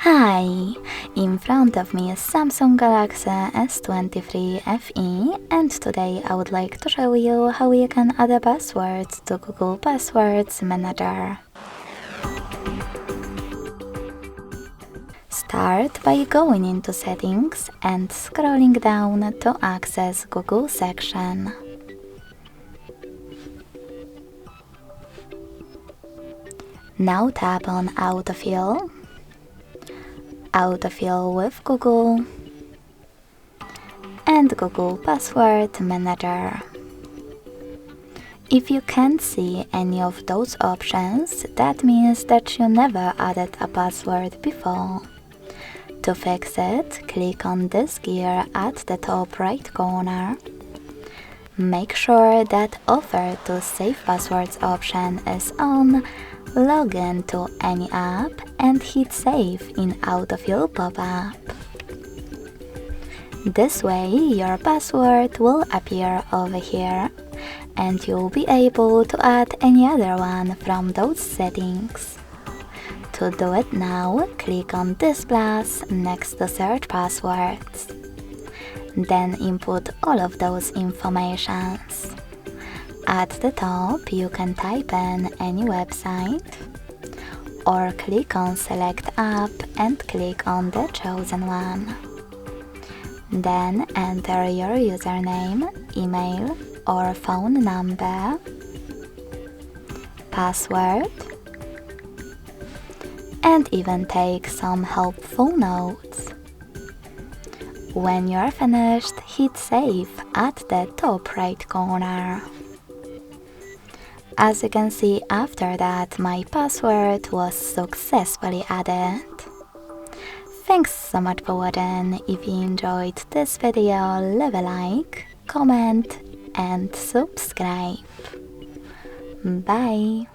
Hi! In front of me is Samsung Galaxy S23 FE, and today I would like to show you how you can add a password to Google Passwords Manager. Start by going into Settings and scrolling down to access Google section. Now tap on Autofill, Autofill with Google, and Google Password Manager. If you can't see any of those options, that means that you never added a password before. To fix it, click on this gear at the top right corner. Make sure that Offer to Save Passwords option is on, log in to any app and hit Save in Autofill pop-up. This way your password will appear over here and you'll be able to add any other one from those settings. To do it now, click on this plus next to Search Passwords. Then input all of those informations. At the top, you can type in any website, or click on Select App and click on the chosen one. Then enter your username, email or phone number, password, and even take some helpful notes. When you're finished, hit Save at the top right corner. As you can see, after that, my password was successfully added. Thanks so much for watching. If you enjoyed this video, leave a like, comment and subscribe. Bye!